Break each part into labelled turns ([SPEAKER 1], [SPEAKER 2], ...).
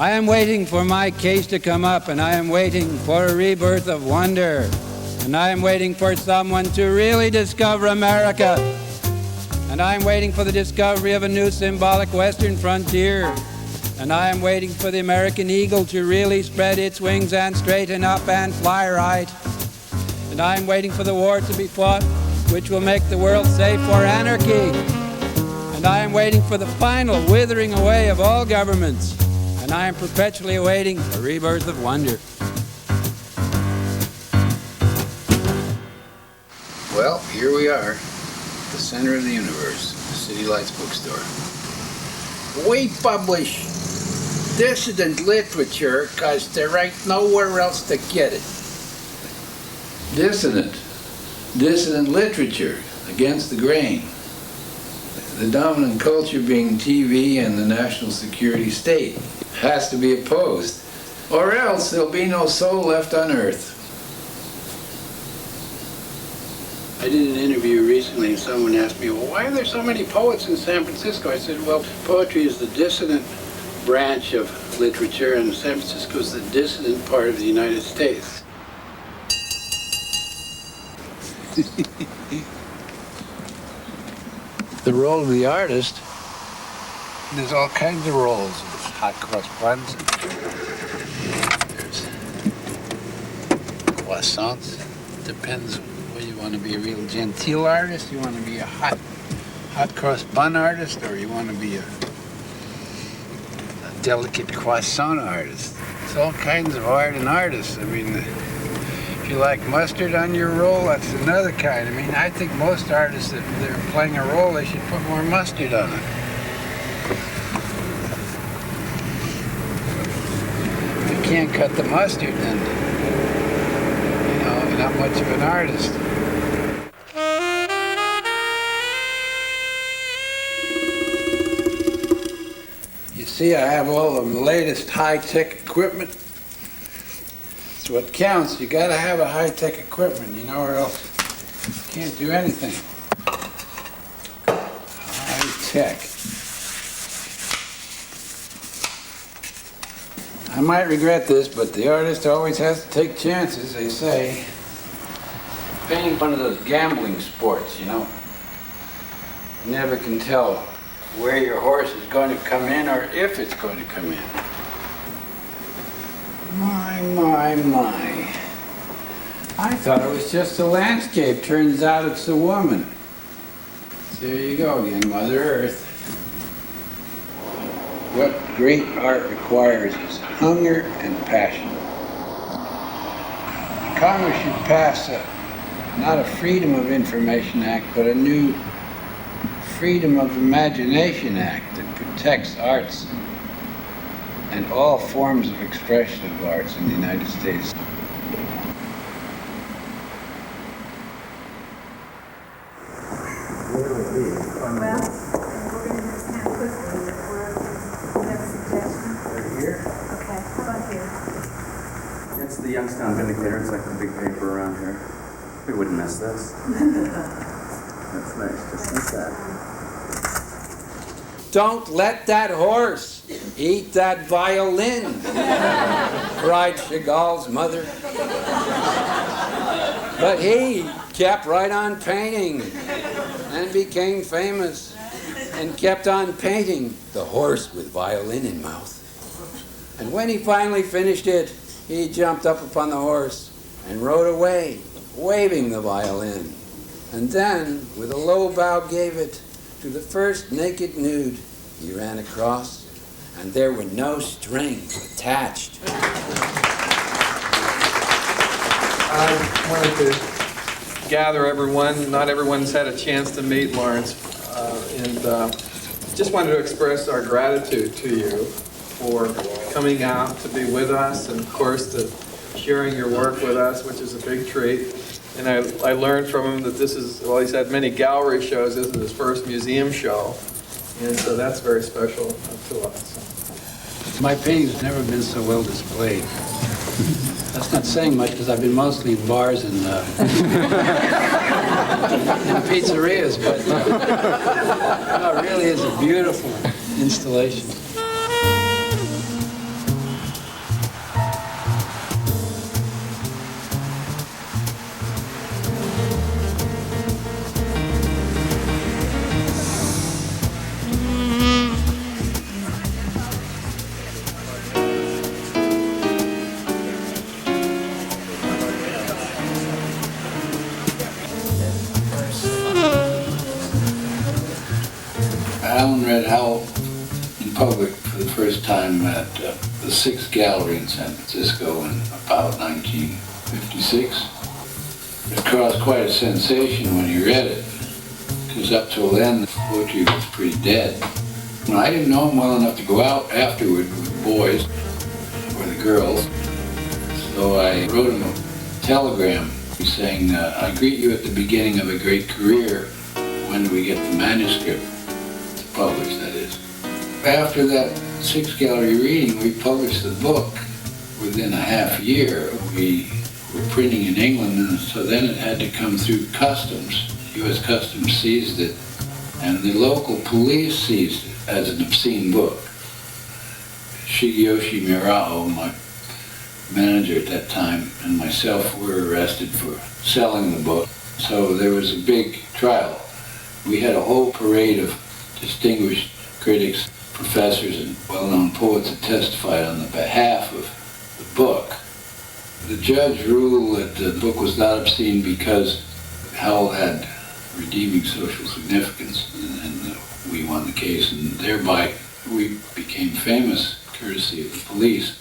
[SPEAKER 1] I am waiting for my case to come up, and I am waiting for a rebirth of wonder. And I am waiting for someone to really discover America. And I am waiting for the discovery of a new symbolic western frontier. And I am waiting for the American eagle to really spread its wings and straighten up and fly right. And I am waiting for the war to be fought, which will make the world safe for anarchy. And I am waiting for the final withering away of all governments. And I am perpetually awaiting a rebirth of wonder.
[SPEAKER 2] Well, here we are, the center of the universe, the City Lights bookstore. We publish dissident literature because there ain't nowhere else to get it. Dissident literature, against the grain. The dominant culture being TV and the national security state has to be opposed, or else there'll be no soul left on earth. I did an interview recently and someone asked me, well, why are there so many poets in San Francisco? I said, well, poetry is the dissident branch of literature and San Francisco is the dissident part of the United States. The role of the artist, there's all kinds of roles. There's hot cross buns, there's croissants. Depends whether you want to be a real genteel artist, you want to be a hot cross bun artist, or you want to be a delicate croissant artist. There's all kinds of art and artists. I mean, if you like mustard on your roll, that's another kind. I mean, I think most artists, if they're playing a role, they should put more mustard on it. If you can't cut the mustard, then, you know, you're not much of an artist. You see, I have all of the latest high-tech equipment. It's what counts. You gotta have a high-tech equipment, you know, or else you can't do anything. High-tech. I might regret this, but the artist always has to take chances, they say. Painting one of those gambling sports, you know. You never can tell where your horse is going to come in or if it's going to come in. My. I thought it was just a landscape. Turns out it's a woman. So there you go again, Mother Earth. What great art requires is hunger and passion. Congress should pass not a Freedom of Information Act, but a new Freedom of Imagination Act that protects arts and all forms of expression of arts in the United States.
[SPEAKER 3] Well, we're going to just kind of quickly, if we have a suggestion.
[SPEAKER 4] Right here?
[SPEAKER 3] Okay, how about here?
[SPEAKER 4] It's the Youngstown Vindicator. It's like the big paper around here. We wouldn't miss this. That's nice. Just like that.
[SPEAKER 1] Don't let that horse eat that violin, cried Chagall's mother. But he kept right on painting and became famous and kept on painting the horse with violin in mouth. And when he finally finished it, he jumped up upon the horse and rode away, waving the violin. And then, with a low bow, gave it to the first naked nude he ran across, and there were no strings attached.
[SPEAKER 5] I wanted to gather everyone. Not everyone's had a chance to meet Lawrence, and just wanted to express our gratitude to you for coming out to be with us, and of course to sharing your work with us, which is a big treat. And I learned from him that this is, well, he's had many gallery shows. This is his first museum show. And so that's very special to us.
[SPEAKER 1] My painting's never been so well displayed. That's not saying much because I've been mostly in bars and pizzerias, but no, it really is a beautiful installation.
[SPEAKER 2] read Howl in public for the first time at the 6th Gallery in San Francisco in about 1956. It caused quite a sensation when you read it, because up till then, the poetry was pretty dead. And I didn't know him well enough to go out afterward with the boys or the girls, so I wrote him a telegram saying, I greet you at the beginning of a great career. When do we get the manuscript to publish, that is? After that 6th Gallery reading, we published the book within a half year. We were printing in England, and so then it had to come through customs. U.S. Customs seized it, and the local police seized it as an obscene book. Shigeyoshi Mirao, my manager at that time, and myself were arrested for selling the book. So there was a big trial. We had a whole parade of distinguished critics, professors, and well-known poets that testified on the behalf of the book. The judge ruled that the book was not obscene because Howl had redeeming social significance, and we won the case, and thereby we became famous courtesy of the police.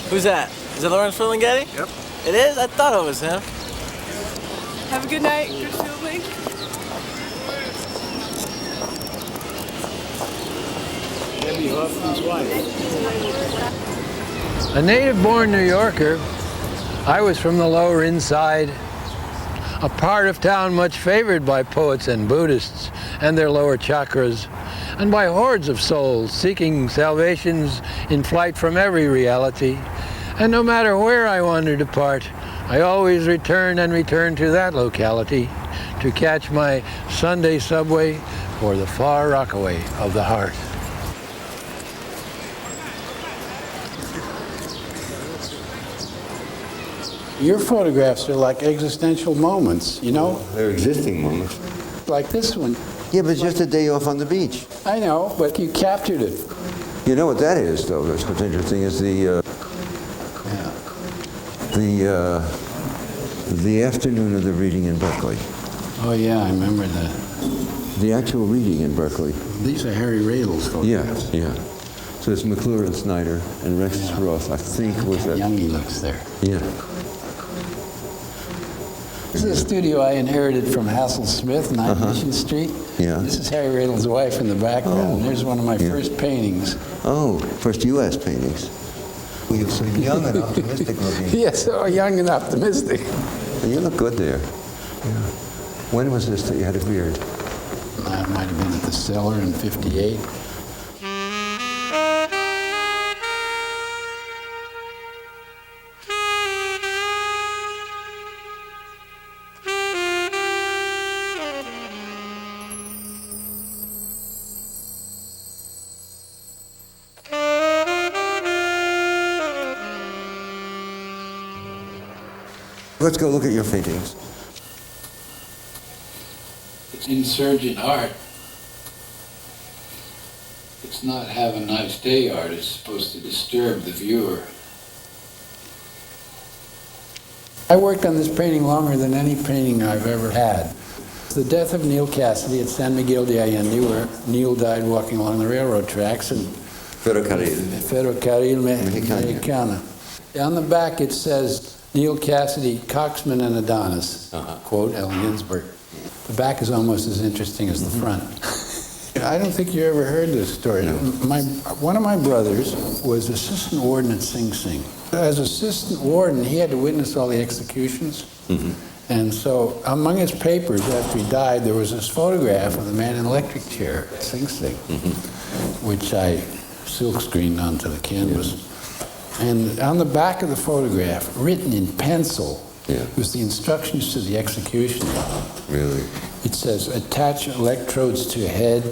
[SPEAKER 6] Who's that? Is it Lawrence Ferlinghetti?
[SPEAKER 4] Yep.
[SPEAKER 6] It is? I thought it was him.
[SPEAKER 3] Have a good night, Chris Fielding.
[SPEAKER 1] A native-born New Yorker, I was from the Lower East Side, a part of town much favored by poets and Buddhists and their lower chakras, and by hordes of souls seeking salvations in flight from every reality. And no matter where I wandered apart, I always returned and returned to that locality to catch my Sunday subway for the far Rockaway of the heart. Your photographs are like existential moments, you know?
[SPEAKER 7] They're existing moments.
[SPEAKER 1] Like this one.
[SPEAKER 7] Yeah, but just a day off on the beach.
[SPEAKER 1] I know, but you captured it.
[SPEAKER 7] You know what that is, though? That's what's interesting is the afternoon of the reading in Berkeley.
[SPEAKER 1] Oh yeah, I remember that.
[SPEAKER 7] The actual reading in Berkeley.
[SPEAKER 1] These are Harry Radl's photographs.
[SPEAKER 7] Yeah. So it's McClure and Snyder and Rex Roth, I think, was that.
[SPEAKER 1] Young he looks there.
[SPEAKER 7] Yeah.
[SPEAKER 1] This is a studio I inherited from Hassel Smith, 9 Mission Street.
[SPEAKER 7] Yeah.
[SPEAKER 1] This is Harry Radl's wife in the background.
[SPEAKER 7] Oh.
[SPEAKER 1] There's one of my first paintings.
[SPEAKER 7] Oh, first U.S. paintings. Well, you're so young and optimistic looking.
[SPEAKER 1] Yes, oh, young and optimistic.
[SPEAKER 7] You look good there. Yeah. When was this that you had a beard?
[SPEAKER 1] I might have been at the Cellar in '58.
[SPEAKER 7] Let's go look at your paintings.
[SPEAKER 2] It's insurgent art. It's not have a nice day art. It's supposed to disturb the viewer.
[SPEAKER 1] I worked on this painting longer than any painting I've ever had. The death of Neil Cassidy at San Miguel de Allende, where Neil died walking along the railroad tracks, and Ferrocarril Mexicana. On the back it says, Neil Cassidy, Coxman and Adonis, quote Allen Ginsberg. The back is almost as interesting as the front. I don't think you ever heard this story.
[SPEAKER 7] No.
[SPEAKER 1] One of my brothers was assistant warden at Sing Sing. As assistant warden, he had to witness all the executions. And so among his papers after he died, there was this photograph of the man in the electric chair at Sing Sing, which I silk screened onto the canvas. And on the back of the photograph, written in pencil, was the instructions to the executioner.
[SPEAKER 7] Really?
[SPEAKER 1] It says, attach electrodes to head,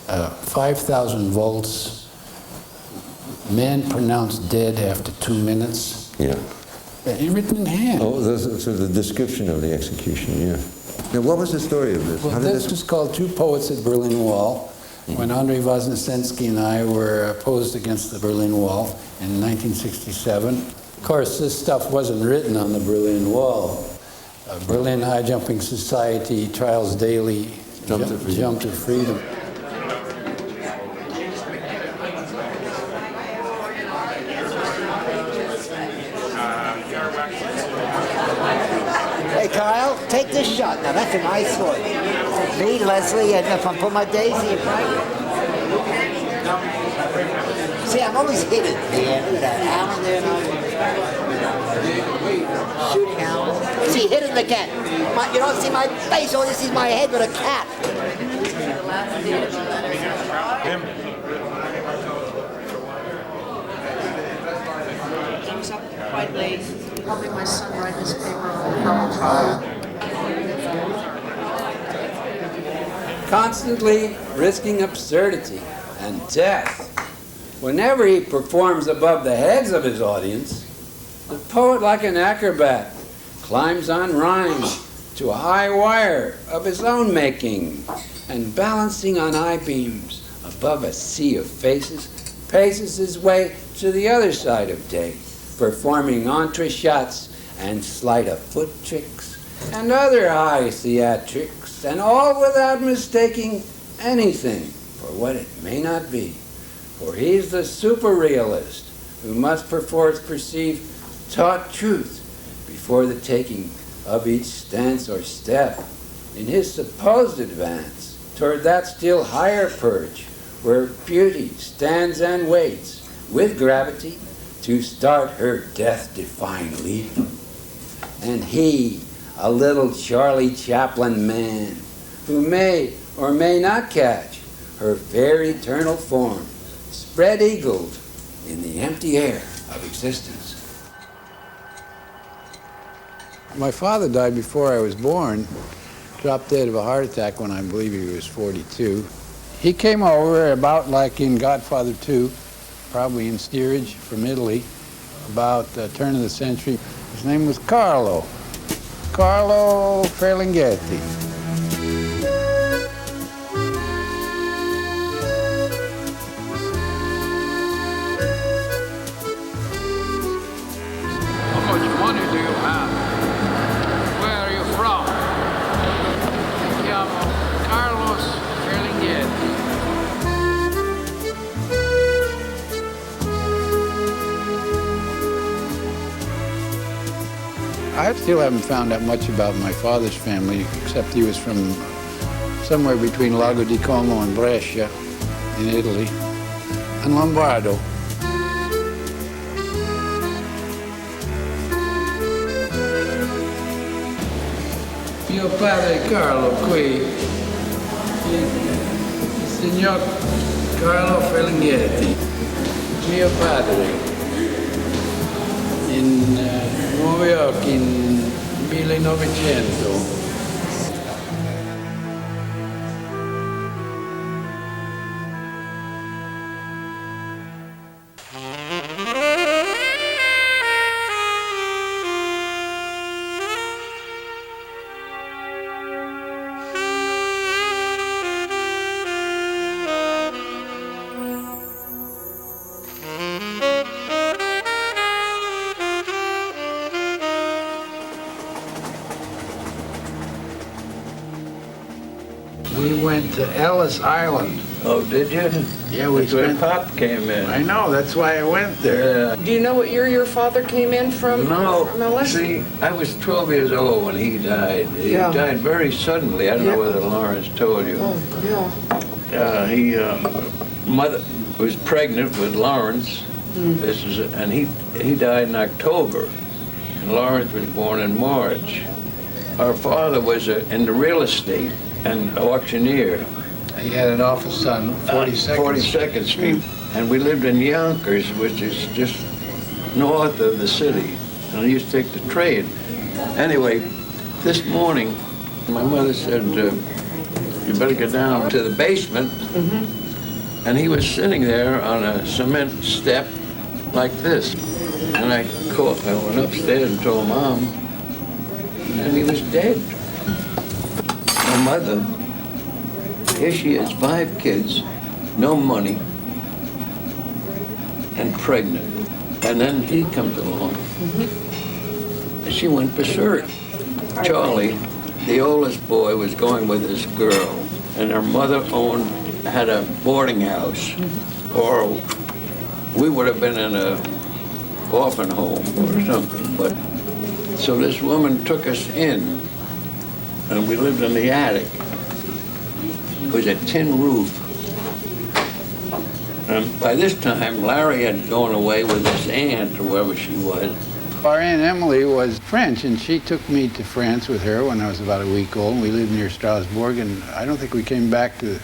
[SPEAKER 1] 5,000 volts, man pronounced dead after 2 minutes.
[SPEAKER 7] Yeah.
[SPEAKER 1] Written in hand.
[SPEAKER 7] Oh, so the description of the execution, yeah. Now, what was the story of this?
[SPEAKER 1] Well,
[SPEAKER 7] How did
[SPEAKER 1] this was called Two Poets at Berlin Wall.
[SPEAKER 2] When Andrei Voznesensky and I were opposed against the Berlin Wall in 1967. Of course, this stuff wasn't written on the Berlin Wall. Berlin High Jumping Society, Trials Daily, Jump to Freedom.
[SPEAKER 8] Hey, Kyle, take this shot. Now, that's a nice one. Me, Leslie, and if I put my Daisy in front. See, I'm always hidden, man. Look at that. Alan there. Shooting Alan. See, hidden again. You don't see my face, all you see is my head with a cap.
[SPEAKER 3] Comes up quite late. Helping my son write his paper.
[SPEAKER 1] Constantly risking absurdity and death. Whenever he performs above the heads of his audience, the poet, like an acrobat, climbs on rhyme to a high wire of his own making, and balancing on I-beams above a sea of faces, paces his way to the other side of day, performing entre-shots and sleight-of-foot tricks and other high theatrics, and all without mistaking anything for what it may not be. For he's the super-realist who must perforce perceive taught truth before the taking of each stance or step in his supposed advance toward that still higher perch where beauty stands and waits with gravity to start her death-defying leap. And he, a little Charlie Chaplin man, who may or may not catch her fair eternal form, spread-eagled in the empty air of existence. My father died before I was born, dropped dead of a heart attack when I believe he was 42. He came over about like in Godfather 2, probably in steerage from Italy, about the turn of the century. His name was Carlo Ferlinghetti.
[SPEAKER 2] How much money do you have? Where are you from? Mi chiamo Carlos Ferlinghetti. I still haven't found out much about my father's family, except he was from somewhere between Lago di Como and Brescia in Italy, and Lombardo. Mio padre Carlo qui, il signor Carlo Ferlinghetti, mio padre. In New York in 1900. We went to Ellis Island.
[SPEAKER 9] Oh, did you?
[SPEAKER 2] Yeah, we
[SPEAKER 9] That's where
[SPEAKER 2] spent.
[SPEAKER 9] Pop came in.
[SPEAKER 2] I know, that's why I went there.
[SPEAKER 9] Yeah.
[SPEAKER 3] Do you know what year your father came in from?
[SPEAKER 9] No,
[SPEAKER 3] From Ellis?
[SPEAKER 9] see, I was 12 years old when he died. He
[SPEAKER 3] Yeah.
[SPEAKER 9] died very suddenly. I don't know
[SPEAKER 3] Yeah.
[SPEAKER 9] whether Lawrence told you.
[SPEAKER 3] Oh, yeah.
[SPEAKER 9] Mother was pregnant with Lawrence. And he died in October. And Lawrence was born in March. Our father was in the real estate and auctioneer.
[SPEAKER 2] He had an office on 42nd.
[SPEAKER 9] 42nd Street. And we lived in Yonkers, which is just north of the city. And I used to take the train. Anyway, this morning, my mother said, you better go down to the basement. And he was sitting there on a cement step like this. And I went upstairs and told Mom, and he was dead. My mother, here she is, 5 kids, no money, and pregnant. And then he comes along. And she went berserk. Charlie, the oldest boy, was going with this girl, and her mother had a boarding house, or we would have been in a orphan home or something. But so this woman took us in, and we lived in the attic. It was a tin roof. And by this time, Larry had gone away with his aunt, or wherever she was.
[SPEAKER 2] Our Aunt Emily was French, and she took me to France with her when I was about a week old. We lived near Strasbourg, and I don't think we came back to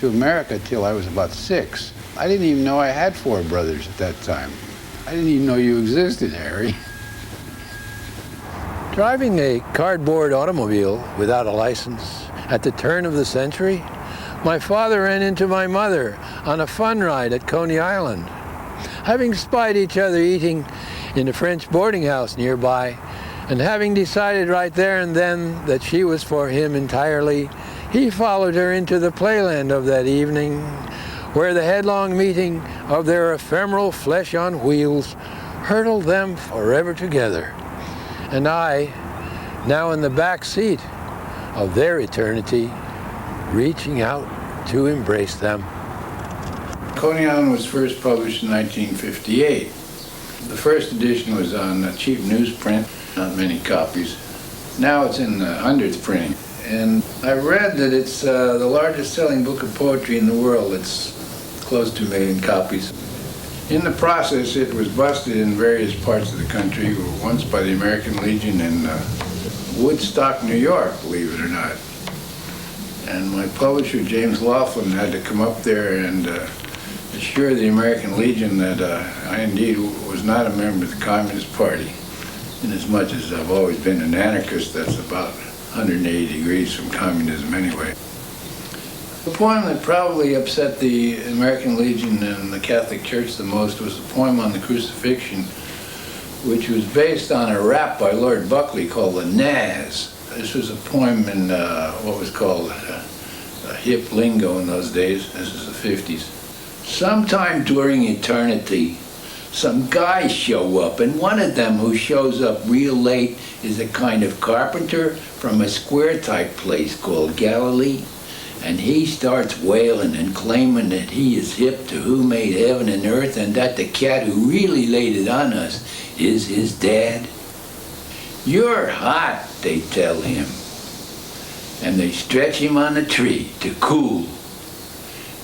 [SPEAKER 2] America till I was about 6. I didn't even know I had 4 brothers at that time. I didn't even know you existed, Harry.
[SPEAKER 1] Driving a cardboard automobile without a license at the turn of the century, my father ran into my mother on a fun ride at Coney Island. Having spied each other eating in a French boarding house nearby, and having decided right there and then that she was for him entirely, he followed her into the playland of that evening, where the headlong meeting of their ephemeral flesh on wheels hurtled them forever together. And I, now in the back seat of their eternity, reaching out to embrace them.
[SPEAKER 2] Coney Island was first published in 1958. The first edition was on cheap newsprint, not many copies. Now it's in the 100th printing. And I read that it's the largest selling book of poetry in the world. It's close to 1 million copies. In the process, it was busted in various parts of the country, once by the American Legion in Woodstock, New York, believe it or not. And my publisher, James Laughlin, had to come up there and assure the American Legion that I indeed was not a member of the Communist Party, inasmuch as I've always been an anarchist. That's about 180 degrees from communism anyway. The poem that probably upset the American Legion and the Catholic Church the most was the poem on the crucifixion, which was based on a rap by Lord Buckley called the Naz. This was a poem in what was called hip lingo in those days. This is the 50s. Sometime during eternity, some guys show up, and one of them who shows up real late is a kind of carpenter from a square-type place called Galilee. And he starts wailing and claiming that he is hip to who made heaven and earth, and that the cat who really laid it on us is his dad. You're hot, they tell him. And they stretch him on a tree to cool.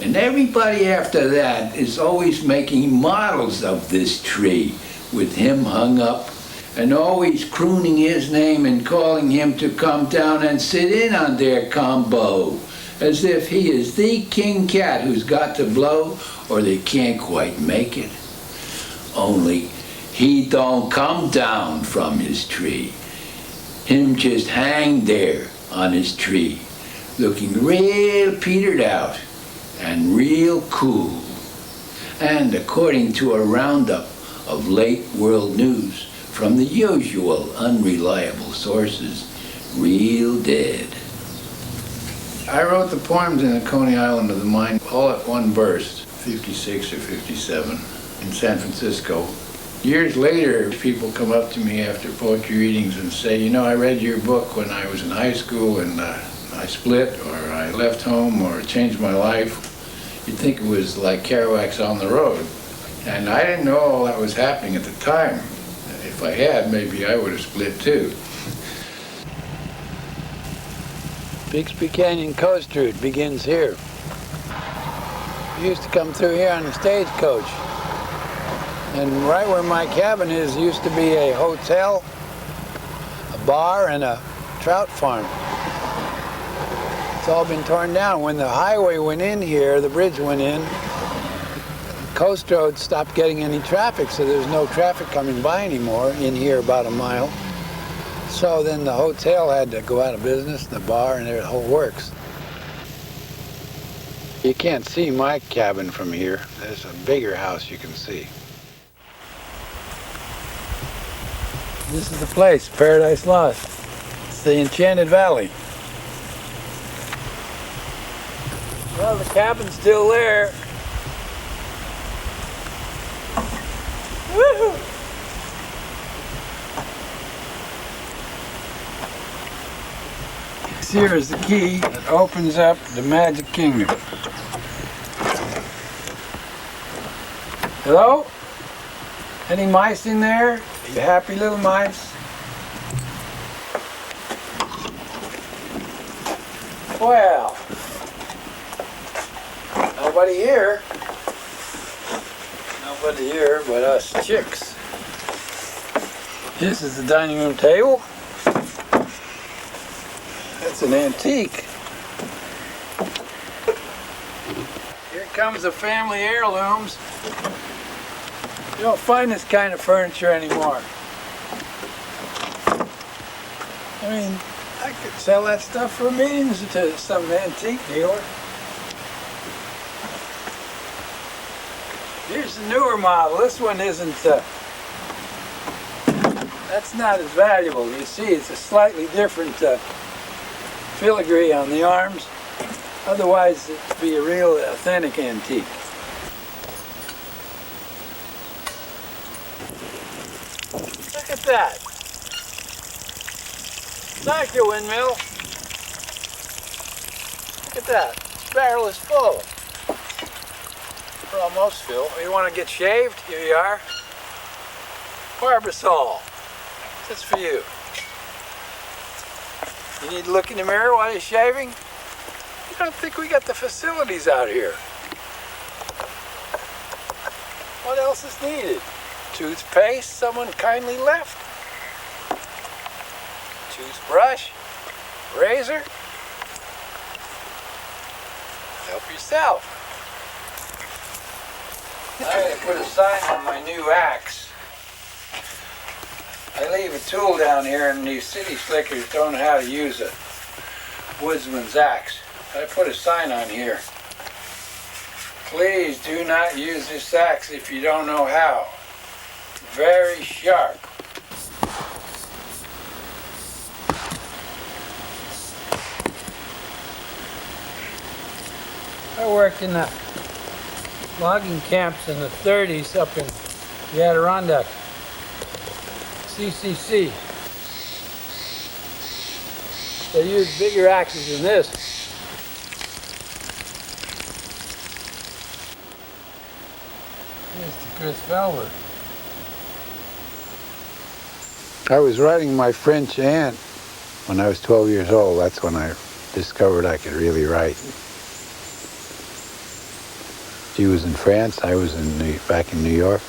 [SPEAKER 2] And everybody after that is always making models of this tree with him hung up, and always crooning his name and calling him to come down and sit in on their combo, as if he is the king cat who's got to blow or they can't quite make it. Only he don't come down from his tree. Him just hang there on his tree, looking real petered out and real cool. And according to a roundup of late world news from the usual unreliable sources, real dead. I wrote the poems in the Coney Island of the Mind all at one burst, 56 or 57, in San Francisco. Years later, people come up to me after poetry readings and say, you know, I read your book when I was in high school and I split, or I left home, or changed my life. You'd think it was like Kerouac's On the Road. And I didn't know all that was happening at the time. If I had, maybe I would have split too.
[SPEAKER 1] Bixby Canyon Coast Route begins here. We used to come through here on a stagecoach. And right where my cabin is used to be a hotel, a bar, and a trout farm. It's all been torn down. When the highway went in here, the bridge went in, the coast road stopped getting any traffic, so there's no traffic coming by anymore in here about a mile. So then the hotel had to go out of business, the bar, and the whole works. You can't see my cabin from here. There's a bigger house you can see. This is the place, Paradise Lost. It's the Enchanted Valley. Well, the cabin's still there.
[SPEAKER 2] here is the key that opens up the Magic Kingdom. Hello? Any mice in there? You happy little mice? Well, nobody here. Nobody here but us chicks. This is the dining room table. That's an antique. Here comes the family heirlooms. You don't find this kind of furniture anymore. I mean, I could sell that stuff for millions to some antique dealer. Here's the newer model. This one isn't, that's not as valuable. You see, it's a slightly different filigree on the arms. Otherwise, it'd be a real authentic antique. Look at that. Thank you, windmill. Look at that. This barrel is full. We're almost full. You want to get shaved? Here you are. Barbasol. That's for you. You need to look in the mirror while you're shaving? You don't think we got the facilities out here. What else is needed? Toothpaste someone kindly left. Toothbrush. Razor. Help yourself. I put a sign on my new axe. I leave a tool down here and these city slickers don't know how to use a woodsman's axe. I put a sign on here. Please do not use this axe if you don't know how. Very sharp. I worked in the logging camps in the 30s up in the Adirondack. CCC. They used bigger axes than this. Mr. Chris Felver. I was writing my French aunt when I was 12 years old. That's when I discovered I could really write. She was in France, I was back in New York.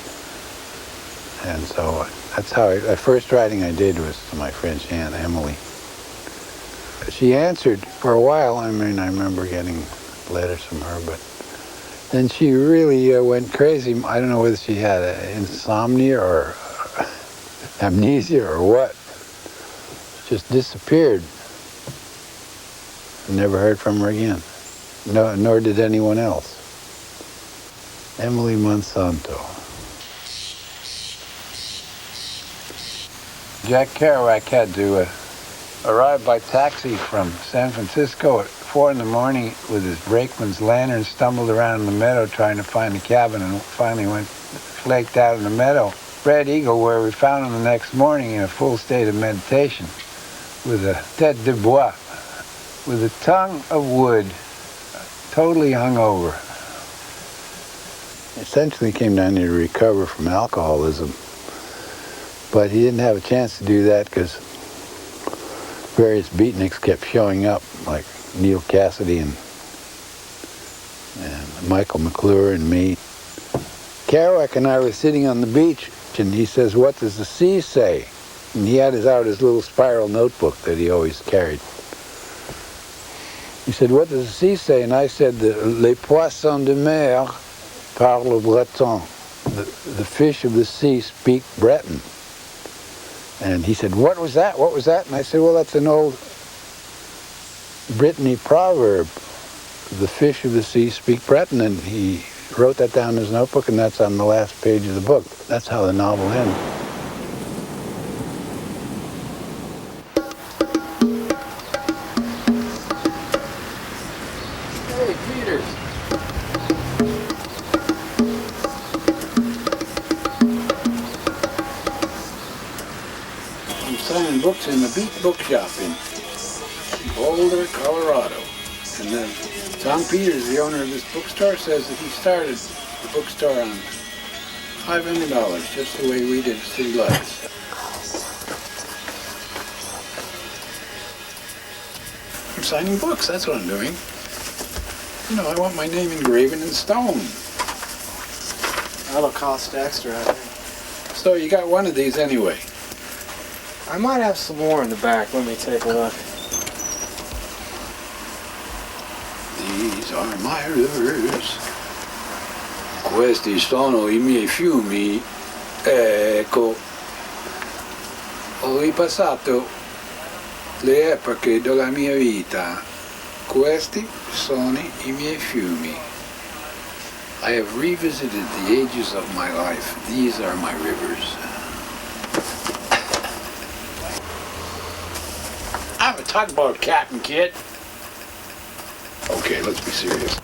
[SPEAKER 2] And so that's how the first writing I did was to my French aunt, Emily. She answered for a while. I mean, I remember getting letters from her, but then she really went crazy. I don't know whether she had insomnia or amnesia or what. Just disappeared. Never heard from her again. No, nor did anyone else. Emily Monsanto. Jack Kerouac had to arrive by taxi from San Francisco at 4 in the morning with his brakeman's lantern, stumbled around in the meadow trying to find a cabin, and finally flaked out in the meadow. Red Eagle, where we found him the next morning in a full state of meditation with a tête de bois, with a tongue of wood, totally hungover. Essentially came down here to recover from alcoholism, but he didn't have a chance to do that because various beatniks kept showing up, like Neil Cassidy and Michael McClure and me. Kerouac and I were sitting on the beach, and he says, "What does the sea say?" And he had out his little spiral notebook that he always carried. He said, "What does the sea say?" And I said, "Les poissons de mer parlent breton." The fish of the sea speak Breton. And he said, "What was that? What was that?" And I said, "Well, that's an old Brittany proverb. The fish of the sea speak Breton." And he wrote that down in his notebook, and that's on the last page of the book. That's how the novel ends. Hey, Peters. I'm signing books in the Beat Bookshop in Boulder, Colorado. And Tom Peters, the owner of this bookstore, says that he started the bookstore on $500, just the way we did City Lights. I'm signing books, that's what I'm doing. You know, I want my name engraven in stone.
[SPEAKER 10] That'll cost extra, I think.
[SPEAKER 2] So you got one of these anyway.
[SPEAKER 10] I might have some more in the back. Let me take a look.
[SPEAKER 2] These are my rivers. Questi sono I miei fiumi. Ecco. Ho ripassato le epoche della mia vita. Questi sono I miei fiumi. I have revisited the ages of my life. These are my rivers. I'm a tugboat captain, kid. Okay, let's be serious.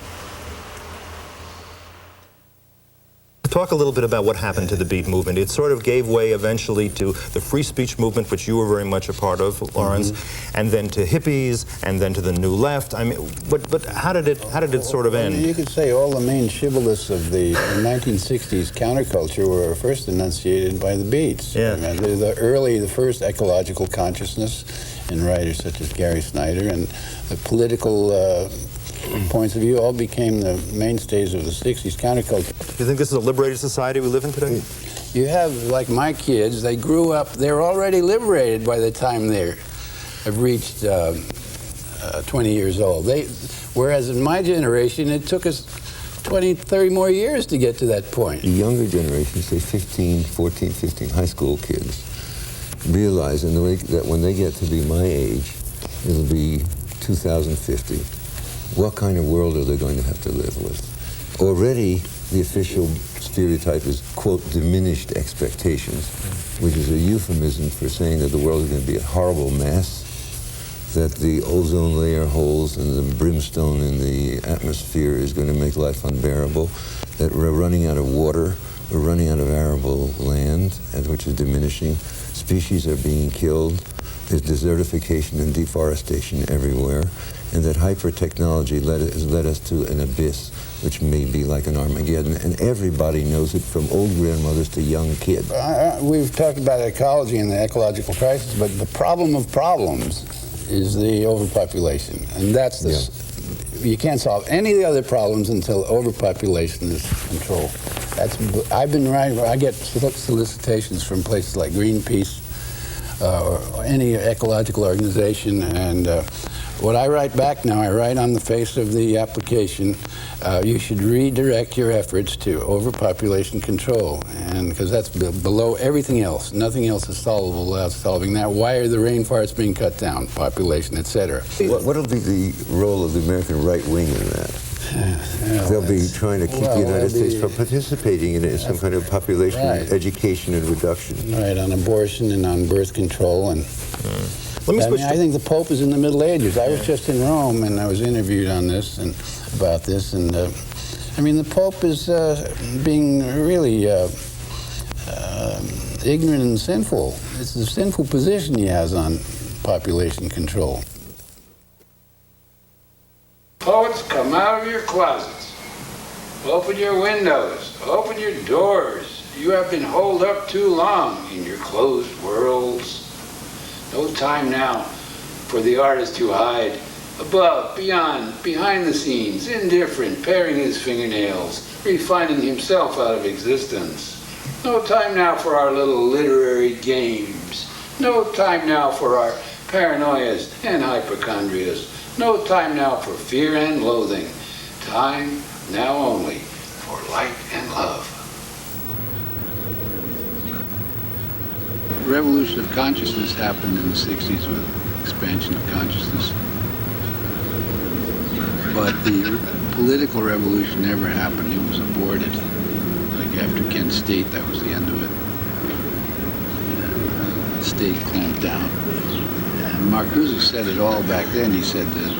[SPEAKER 11] Talk a little bit about what happened to the beat movement. It sort of gave way eventually to the free speech movement, which you were very much a part of, Lawrence, and then to hippies, and then to the New Left. I mean, but how did it sort of end?
[SPEAKER 2] You could say all the main shibboleths of the 1960s counterculture were first enunciated by the Beats.
[SPEAKER 11] Yeah.
[SPEAKER 2] I mean, the first ecological consciousness in writers such as Gary Snyder, and the political points of view all became the mainstays of the 60s counterculture.
[SPEAKER 11] Do you think this is a liberated society we live in today?
[SPEAKER 2] You have, like my kids, they grew up, they're already liberated by the time they have reached 20 years old. Whereas in my generation, it took us 20, 30 more years to get to that point.
[SPEAKER 7] The younger generation, say 14, 15 high school kids, realize that when they get to be my age, it'll be 2050. What kind of world are they going to have to live with? Already, the official stereotype is, quote, diminished expectations, which is a euphemism for saying that the world is going to be a horrible mess, that the ozone layer holes and the brimstone in the atmosphere is going to make life unbearable, that we're running out of water, we're running out of arable land, which is diminishing, species are being killed, there's desertification and deforestation everywhere, and that hyper-technology has led us to an abyss, which may be like an Armageddon, and everybody knows it, from old grandmothers to young kids. We've talked about ecology and the ecological crisis, but the problem of problems is the overpopulation, and that's you can't solve any of the other problems until overpopulation is controlled. I've been writing, I get solicitations from places like Greenpeace, or any ecological organization, and what I write back now, I write on the face of the application, you should redirect your efforts to overpopulation control, and because that's below everything else. Nothing else is solvable without solving that. Why are the rainforests being cut down? Population, etc. What will be the role of the American right wing in that? They'll be trying to keep the United States from participating in some kind of population education and reduction. Right, on abortion and on birth control. And I think the Pope is in the Middle Ages. I was just in Rome and I was interviewed on this and about this. And I mean, the Pope is being really ignorant and sinful. It's a sinful position he has on population control. Poets, come out of your closets. Open your windows. Open your doors. You have been holed up too long in your closed worlds. No time now for the artist to hide above, beyond, behind the scenes, indifferent, paring his fingernails, refining himself out of existence. No time now for our little literary games. No time now for our paranoias and hypochondrias. No time now for fear and loathing. Time now only for light and love. The revolution of consciousness happened in the 60s with expansion of consciousness. But the political revolution never happened. It was aborted. Like after Kent State, that was the end of it. And the state clamped down. And Marcuse said it all back then. He said that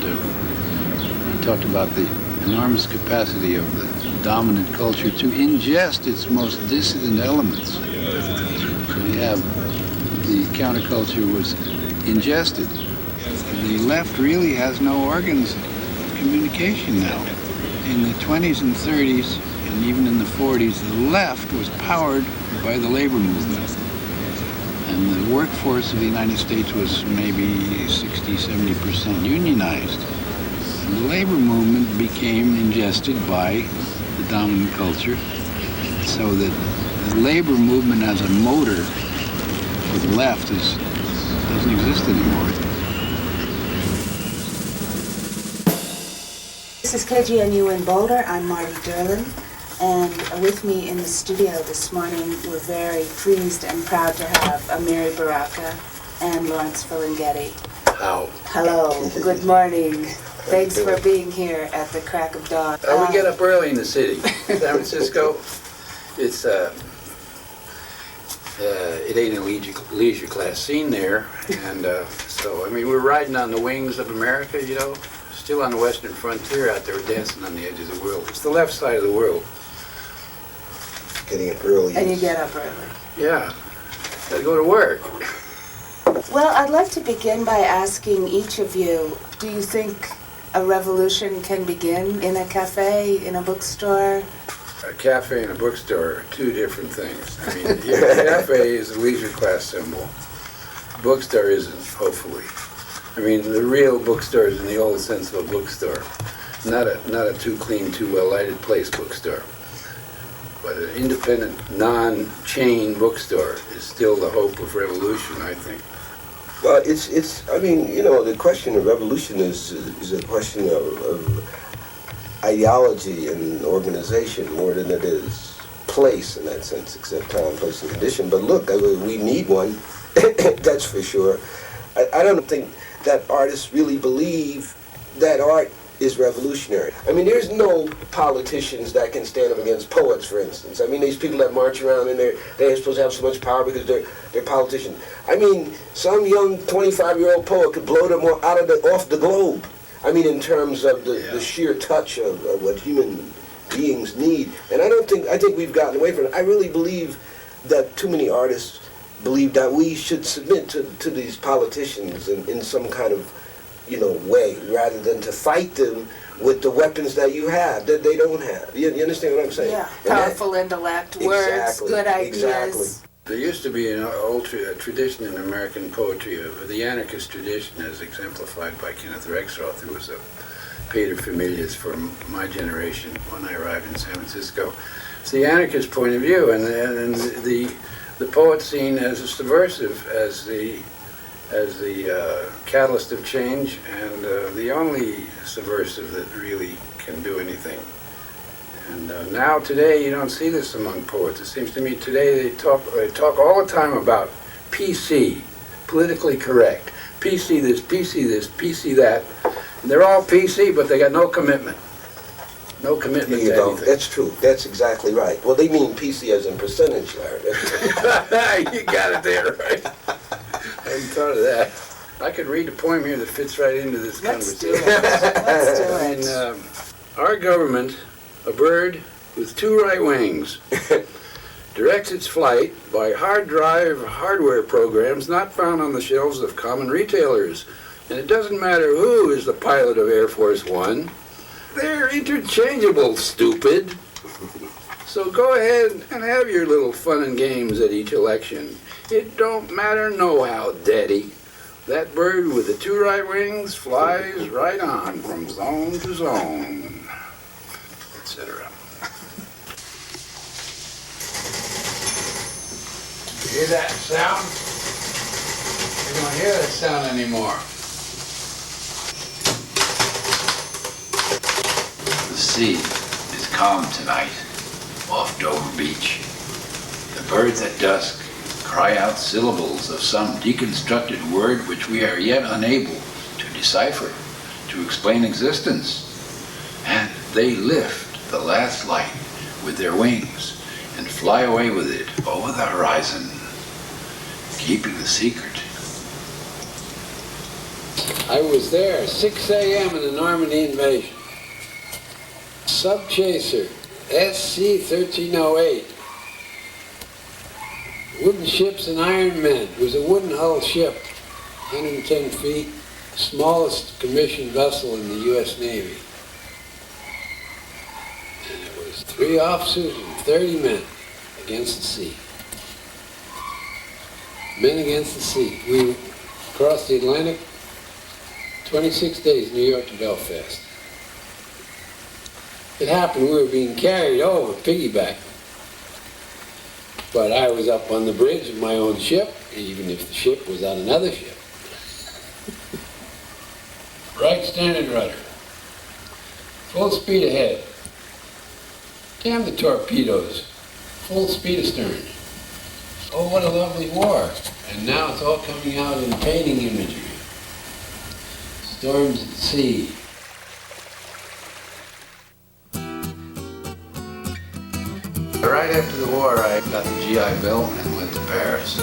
[SPEAKER 7] he talked about the enormous capacity of the dominant culture to ingest its most dissident elements. So you have the counterculture was ingested
[SPEAKER 2] The left really has no organs of communication now. In the 20s and 30s, and even in the 40s, the left was powered by the labor movement. And the workforce of the United States was maybe 60, 70% unionized. And the labor movement became ingested by the dominant culture, so that the labor movement as a motor for the left doesn't exist anymore.
[SPEAKER 12] This is KGNU in Boulder. I'm Marty Derlin, and with me in the studio this morning, we're very pleased and proud to have Amiri Baraka and Lawrence Ferlinghetti. Hello. Good morning. Thanks for being here at the crack of dawn.
[SPEAKER 2] We get up early in the city. San Francisco, it's it ain't a leisure class scene there, and so I mean we're riding on the wings of America, you know, still on the western frontier out there, dancing on the edge of the world. It's the left side of the world.
[SPEAKER 13] Getting up early.
[SPEAKER 12] And you get up early.
[SPEAKER 2] Yeah, gotta go to work.
[SPEAKER 12] Well, I'd like to begin by asking each of you, do you think a revolution can begin in a cafe, in a bookstore?
[SPEAKER 2] A cafe and a bookstore are two different things. I mean, a cafe is a leisure class symbol. Bookstore isn't, hopefully. I mean, the real bookstore is in the old sense of a bookstore. Not a too clean, too well-lighted place bookstore. But an independent, non-chain bookstore is still the hope of revolution, I think.
[SPEAKER 13] Well, I mean, you know, the question of revolution is a question of ideology and organization more than it is place in that sense, except time, place, and condition. But look, we need one, that's for sure. I don't think that artists really believe that art is revolutionary. I mean, there's no politicians that can stand up against poets, for instance. I mean, these people that march around and they're supposed to have so much power because they're politicians. I mean, some young 25-year-old poet could blow them off the globe. I mean, in terms of the sheer touch of what human beings need. And I think we've gotten away from it. I really believe that too many artists believe that we should submit to these politicians in some kind of, you know, way, rather than to fight them with the weapons that you have, that they don't have. You understand what I'm saying?
[SPEAKER 12] Yeah, powerful intellect, words, good ideas.
[SPEAKER 13] Exactly.
[SPEAKER 2] There used to be an old tradition in American poetry of the anarchist tradition, as exemplified by Kenneth Rexroth, who was a paterfamilias for my generation when I arrived in San Francisco. It's the anarchist point of view, and the poet seen as a subversive, as the catalyst of change, and the only subversive that really can do anything. And now today you don't see this among poets. It seems to me today they talk all the time about PC, politically correct. PC this, PC that. And they're all PC, but they got no commitment. No commitment to anything.
[SPEAKER 13] That's true. That's exactly right. Well, they mean PC as in percentage, Larry.
[SPEAKER 2] You got it there, right? I hadn't thought of that. I could read a poem here that fits right into this conversation.
[SPEAKER 12] Let's do it.
[SPEAKER 2] Our government, a bird with two right wings, directs its flight by hard drive hardware programs not found on the shelves of common retailers. And it doesn't matter who is the pilot of Air Force One. They're interchangeable, stupid. So go ahead and have your little fun and games at each election. It don't matter no-how, Daddy. That bird with the two right wings flies right on from zone to zone, etc. You hear that sound? You don't hear that sound anymore. The sea is calm tonight off Dover Beach. The birds at dusk cry out syllables of some deconstructed word which we are yet unable to decipher, to explain existence. And they lift the last light with their wings and fly away with it over the horizon, keeping the secret. I was there, 6 a.m. in the Normandy invasion. Subchaser, SC-1308. Wooden ships and iron men. It was a wooden hull ship, 110 feet, smallest commissioned vessel in the U.S. Navy. And it was 3 officers and 30 men against the sea. Men against the sea. We crossed the Atlantic, 26 days, New York to Belfast. It happened, we were being carried over, piggyback. But I was up on the bridge of my own ship, even if the ship was on another ship. Right standard rudder. Full speed ahead. Damn the torpedoes. Full speed astern. Oh, what a lovely war. And now it's all coming out in painting imagery. Storms at sea. Right after the war, I got the GI Bill and went to Paris.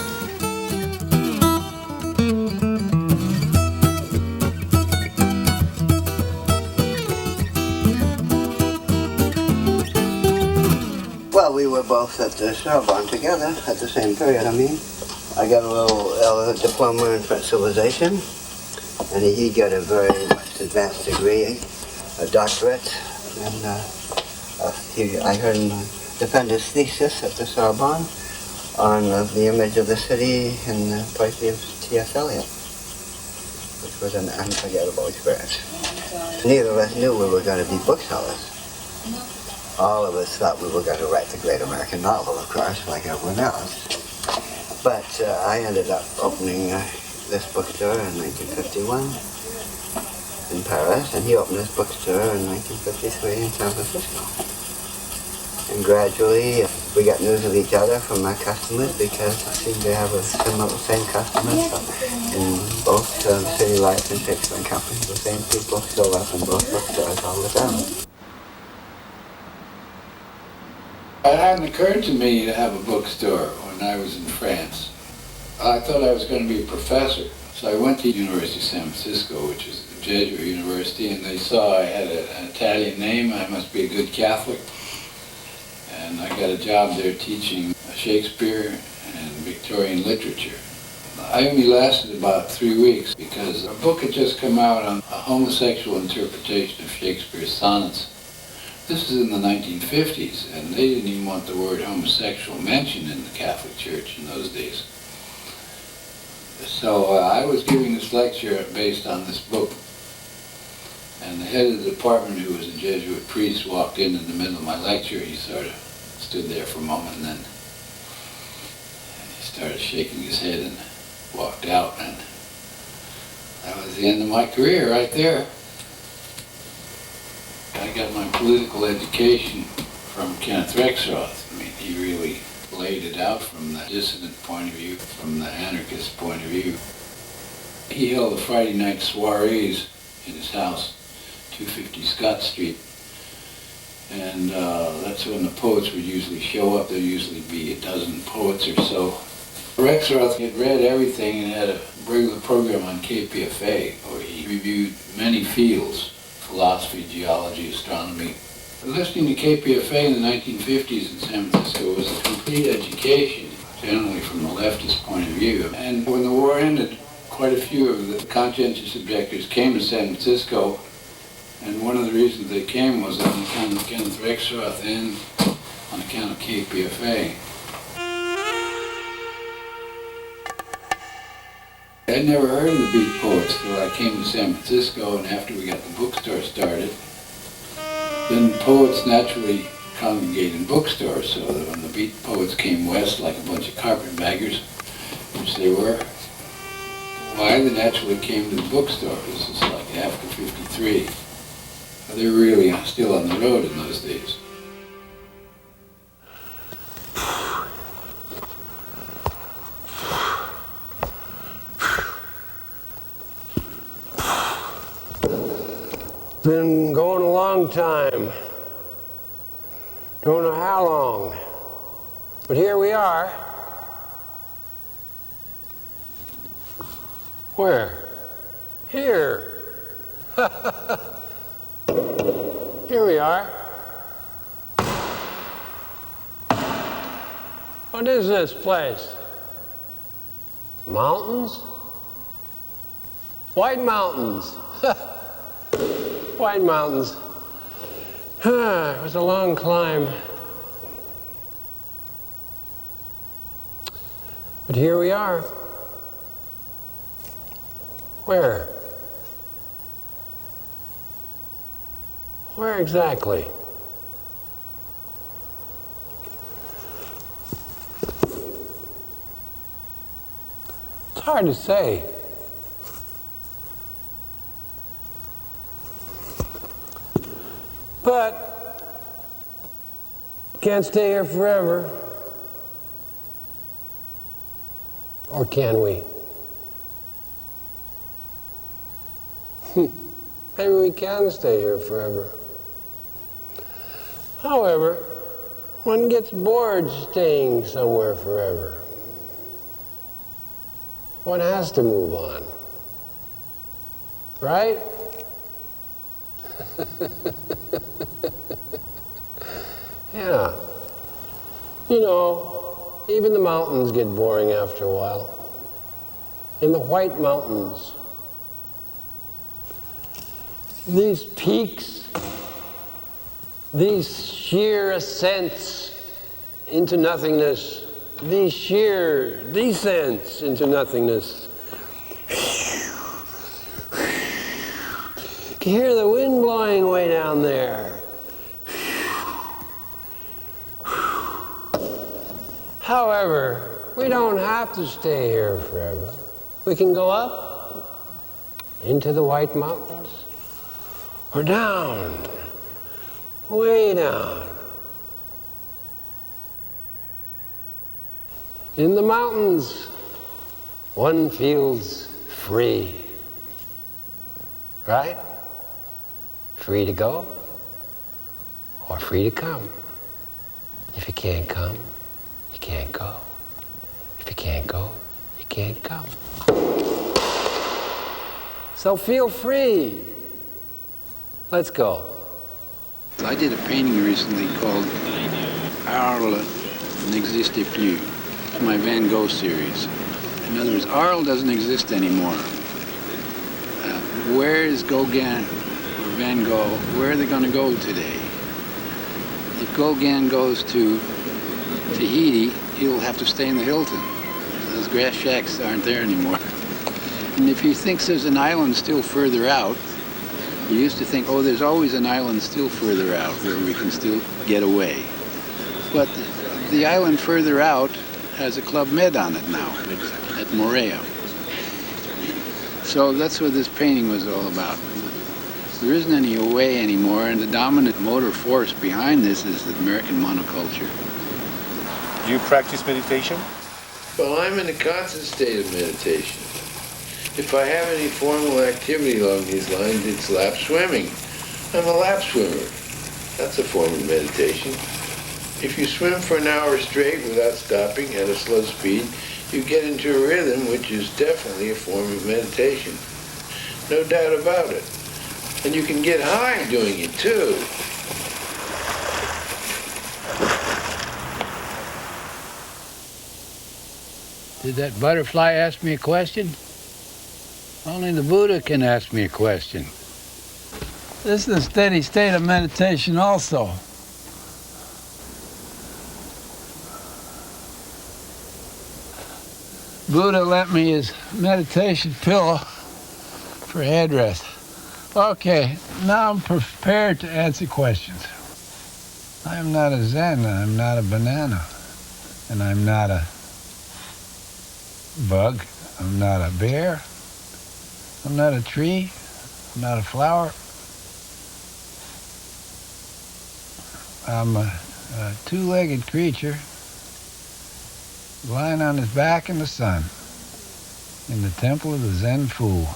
[SPEAKER 14] Well, we were both at the Sorbonne together at the same period. I mean, I got a little diploma in French civilization, and he got a very much advanced degree, a doctorate, and I heard him defend his thesis at the Sorbonne on the image of the city in the poetry of T.S. Eliot, which was an unforgettable experience. Neither of us knew we were going to be booksellers. All of us thought we were going to write the great American novel, of course, like everyone else. But I ended up opening this bookstore in 1951 in Paris, and he opened his bookstore in 1953 in San Francisco. And gradually, we got news of each other from our customers because we seemed to have same customers in both City Lights and Shakespeare and Company. The same people showed up in both bookstores all the time.
[SPEAKER 2] It hadn't occurred to me to have a bookstore when I was in France. I thought I was going to be a professor. So I went to the University of San Francisco, which is a Jesuit university, and they saw I had an Italian name. I must be a good Catholic. And I got a job there teaching Shakespeare and Victorian literature. I only lasted about 3 weeks because a book had just come out on a homosexual interpretation of Shakespeare's sonnets. This is in the 1950s, and they didn't even want the word homosexual mentioned in the Catholic Church in those days. So I was giving this lecture based on this book. And the head of the department, who was a Jesuit priest, walked in the middle of my lecture. He sort of stood there for a moment, and then he started shaking his head and walked out. And that was the end of my career right there. I got my political education from Kenneth Rexroth. I mean, he really laid it out from the dissident point of view, from the anarchist point of view. He held the Friday night soirees in his house, 250 Scott Street. And that's when the poets would usually show up. There'd usually be a dozen poets or so. Rexroth had read everything and had a regular program on KPFA, where he reviewed many fields, philosophy, geology, astronomy. Listening to KPFA in the 1950s in San Francisco was a complete education, generally from the leftist point of view. And when the war ended, quite a few of the conscientious objectors came to San Francisco, and one of the reasons they came was on account of Kenneth Rexroth and on account of KPFA. I'd never heard of the Beat Poets till I came to San Francisco, and after we got the bookstore started, then poets naturally congregate in bookstores, so that when the Beat Poets came west like a bunch of carpetbaggers, which they were, why, they naturally came to the bookstore. This is like after 53. They were really still on the road in those days.
[SPEAKER 15] Been going a long time. Don't know how long. But here we are. Where? Here. Here we are. What is this place? Mountains? White Mountains. White Mountains. It was a long climb. But here we are. Where? Where exactly? It's hard to say. But can't stay here forever. Or can we? Maybe we can stay here forever. However, one gets bored staying somewhere forever. One has to move on. Right? Yeah. You know, even the mountains get boring after a while. In the White Mountains, these peaks, these sheer ascents into nothingness, these sheer descents into nothingness. You can hear the wind blowing way down there. However, we don't have to stay here forever. We can go up into the White Mountains or down, way down. In the mountains, one feels free, right? Free to go or free to come. If you can't come, you can't go. If you can't go, you can't come. So feel free. Let's go.
[SPEAKER 2] I did a painting recently called Arles n'existe plus. It's my Van Gogh series. In other words, Arles doesn't exist anymore. Where is Gauguin or Van Gogh? Where are they going to go today? If Gauguin goes to Tahiti, he'll have to stay in the Hilton. Those grass shacks aren't there anymore. And if he thinks there's an island still further out, you used to think, oh, there's always an island still further out where we can still get away. But the island further out has a Club Med on it now, at Moorea. So that's what this painting was all about. There isn't any away anymore, and the dominant motor force behind this is the American monoculture.
[SPEAKER 16] Do you practice meditation?
[SPEAKER 9] Well, I'm in a constant state of meditation. If I have any formal activity along these lines, it's lap swimming. I'm a lap swimmer. That's a form of meditation. If you swim for an hour straight without stopping at a slow speed, you get into a rhythm, which is definitely a form of meditation. No doubt about it. And you can get high doing it, too.
[SPEAKER 2] Did that butterfly ask me a question? Only the Buddha can ask me a question.
[SPEAKER 1] This is a steady state of meditation also. Buddha lent me his meditation pillow for headrest. Okay, now I'm prepared to answer questions. I'm not a Zen, I'm not a banana, and I'm not a bug, I'm not a bear, I'm not a tree, I'm not a flower. I'm a two-legged creature lying on his back in the sun in the temple of the Zen Fool.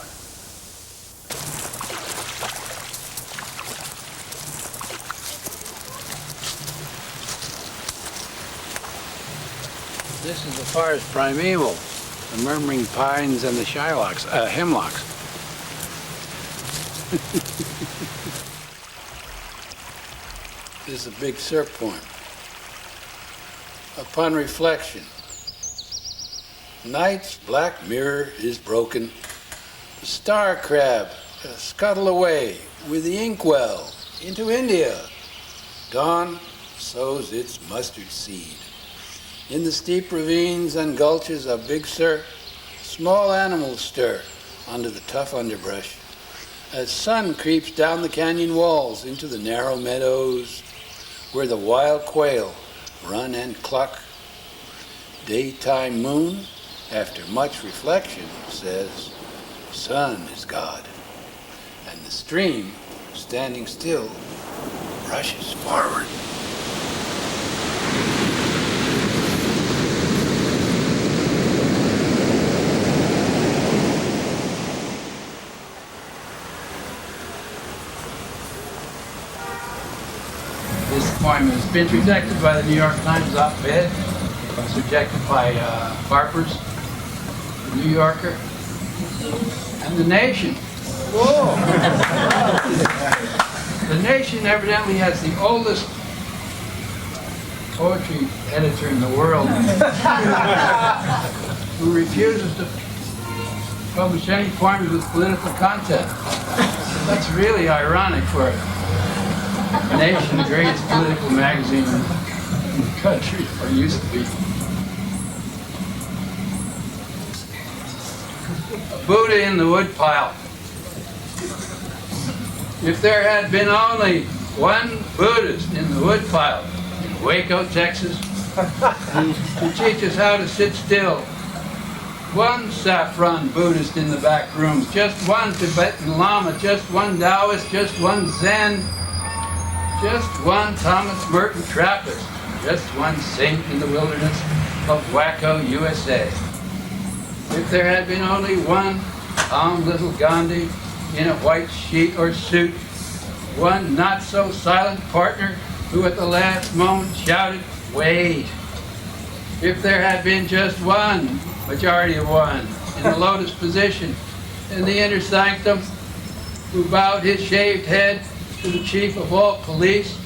[SPEAKER 2] This is the forest primeval, the murmuring pines and the hemlocks. This is a big surf poem. Upon reflection, night's black mirror is broken The star crab scuttle away with the inkwell into India. Dawn sows its mustard seed. In the steep ravines and gulches of Big Sur, small animals stir under the tough underbrush. As sun creeps down the canyon walls into the narrow meadows where the wild quail run and cluck, daytime moon, after much reflection, says, sun is God. And the stream, standing still, rushes forward. This poem has been rejected by the New York Times op-ed. It was rejected by Harper's, the New Yorker, and The Nation. Whoa! The Nation evidently has the oldest poetry editor in the world who refuses to publish any poems with political content. That's really ironic for a Nation, the greatest political magazine in the country, or used to be. A Buddha in the woodpile. If there had been only one Buddhist in the woodpile in Waco, Texas, to teach us how to sit still, one saffron Buddhist in the back rooms, just one Tibetan Lama, just one Taoist, just one Zen, just one Thomas Merton Trappist, just one saint in the wilderness of Waco, USA. If there had been only one calm little Gandhi in a white sheet or suit, one not-so-silent partner who at the last moment shouted, wait. If there had been just one, majority of one, in the lotus position in the inner sanctum, who bowed his shaved head to the chief of all police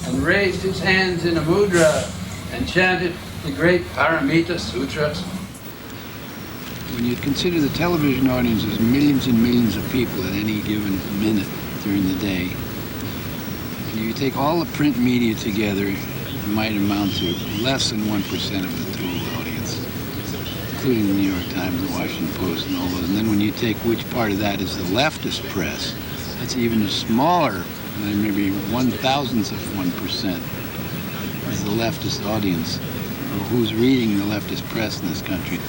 [SPEAKER 2] and raised his hands in a mudra and chanted the great Paramita Sutras. When you consider the television audience as millions and millions of people at any given minute during the day, and you take all the print media together, it might amount to less than 1% of the total audience, including the New York Times, the Washington Post, and all those. And then when you take which part of that is the leftist press, that's even smaller, maybe 1/1000th of 1% is the leftist audience, or who's reading the leftist press in this country.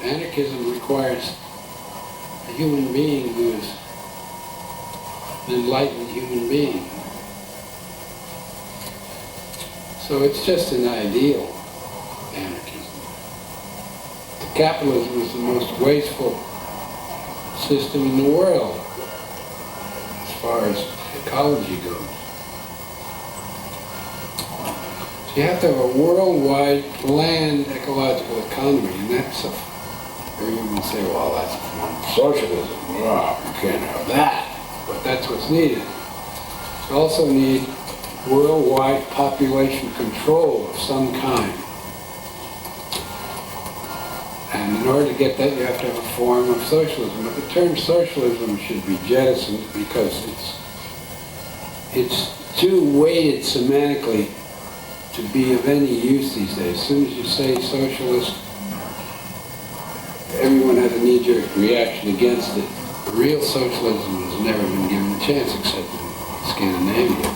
[SPEAKER 2] Anarchism requires a human being who is an enlightened human being. So it's just an ideal, anarchism. Capitalism is the most wasteful system in the world as far as ecology goes. So you have to have a worldwide planned ecological economy, and that's or you can say, well, that's socialism. Well, you can't have that. But that's what's needed. You also need worldwide population control of some kind. And In order to get that, you have to have a form of socialism. But the term socialism should be jettisoned because it's too weighted semantically to be of any use these days. As soon as you say socialist, everyone has a knee-jerk reaction against it. Real socialism has never been given a chance except in Scandinavia.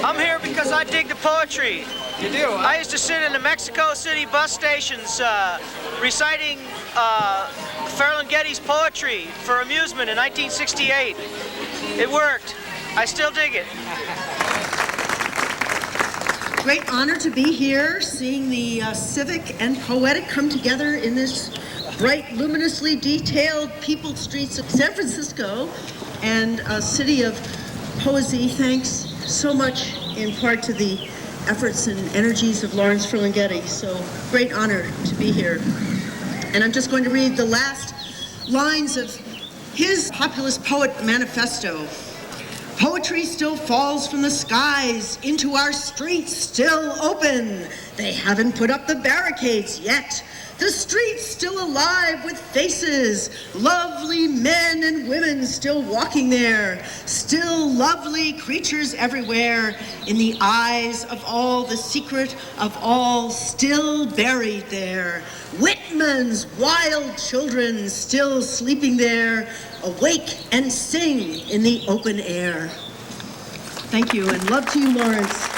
[SPEAKER 17] I'm here because I dig the poetry.
[SPEAKER 5] You do?
[SPEAKER 17] I used to sit in the Mexico City bus stations reciting Ferlinghetti's poetry for amusement in 1968. It worked. I still dig it.
[SPEAKER 18] Great honor to be here, seeing the civic and poetic come together in this bright, luminously detailed peopled streets of San Francisco, and a city of poesy. Thanks so much in part to the efforts and energies of Lawrence Ferlinghetti. So great honor to be here. And I'm just going to read the last lines of his populist poet manifesto. Poetry still falls from the skies into our streets, still open. They haven't put up the barricades yet. The streets still alive with faces, lovely men and women still walking there, still lovely creatures everywhere, in the eyes of all the secret of all still buried there. Whitman's wild children still sleeping there, awake and sing in the open air. Thank you, and love to you, Lawrence.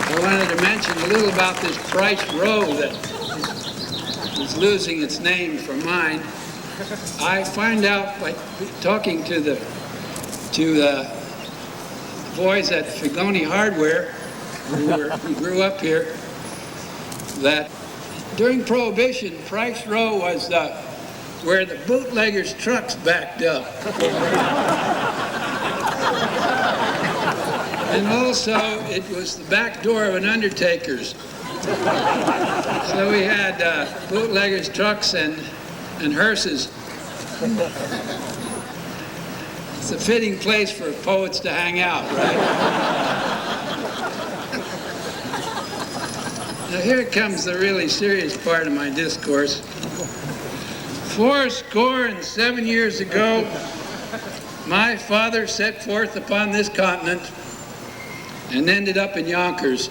[SPEAKER 2] I wanted to mention a little about this Price Row that is losing its name for mine. I find out by talking to the boys at Coney Hardware who grew up here that during Prohibition, Price Row was where the bootleggers' trucks backed up. And also, it was the back door of an undertaker's. So we had bootleggers' trucks and hearses. It's a fitting place for poets to hang out, right? Now here comes the really serious part of my discourse. 77 years ago, my father set forth upon this continent and ended up in Yonkers.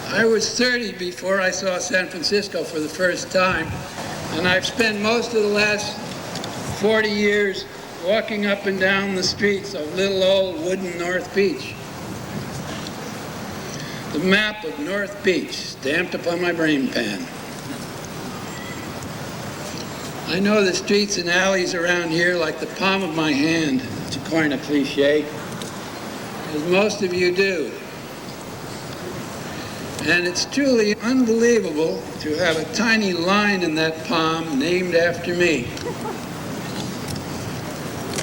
[SPEAKER 2] I was 30 before I saw San Francisco for the first time, and I've spent most of the last 40 years walking up and down the streets of little old wooden North Beach. The map of North Beach stamped upon my brain pan. I know the streets and alleys around here like the palm of my hand, to coin a cliche, as most of you do. And it's truly unbelievable to have a tiny line in that palm named after me.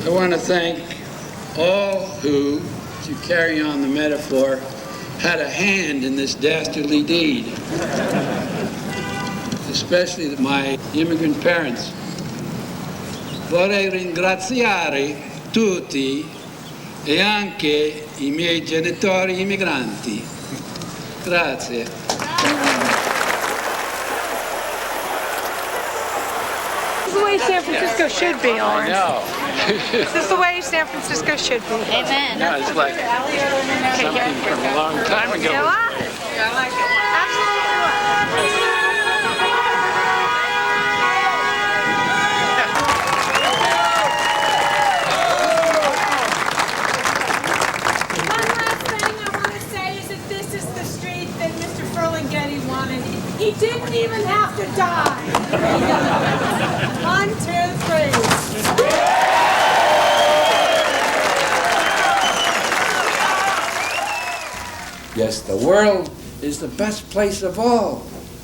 [SPEAKER 2] I want to thank all who, to carry on the metaphor, had a hand in this dastardly deed, especially my immigrant parents. Vorrei ringraziare tutti e anche I miei genitori immigranti. Grazie.
[SPEAKER 3] This is the way San Francisco should be, Lawrence.
[SPEAKER 2] I know.
[SPEAKER 3] This is the way San Francisco should be. Amen.
[SPEAKER 2] No, it's like something from a long time ago.
[SPEAKER 3] It was. I like it. Absolutely was.
[SPEAKER 19] He didn't even have to die. 1, 2, 3.
[SPEAKER 2] Yes, the world is the best place of all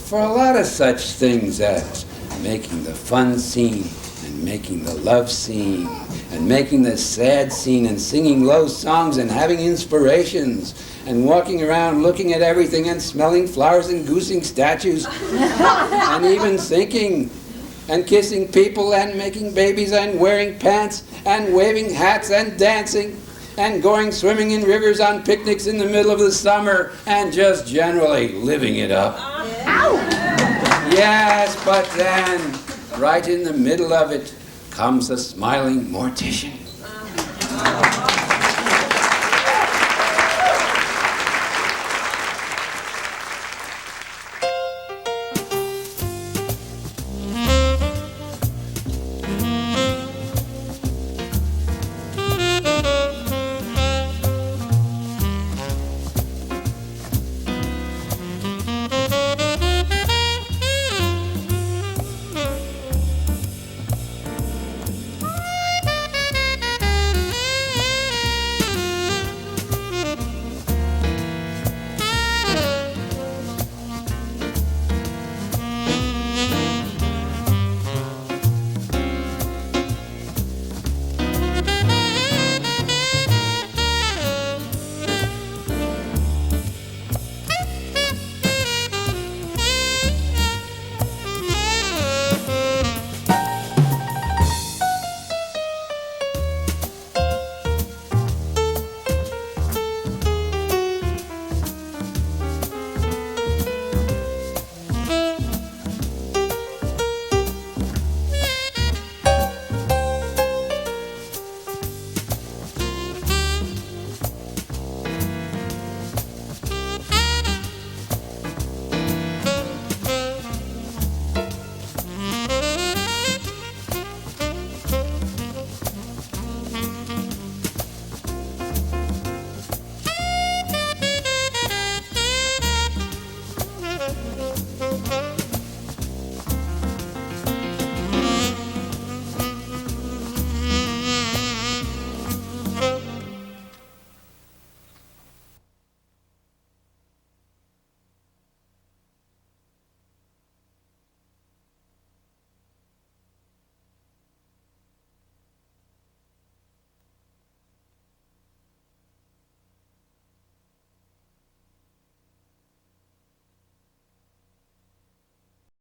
[SPEAKER 2] for a lot of such things as making the fun scene and making the love scene and making the sad scene and singing low songs and having inspirations and walking around looking at everything and smelling flowers and goosing statues and even thinking and kissing people and making babies and wearing pants and waving hats and dancing and going swimming in rivers on picnics in the middle of the summer and just generally living it up. Yes, but then, right in the middle of it, comes the smiling mortician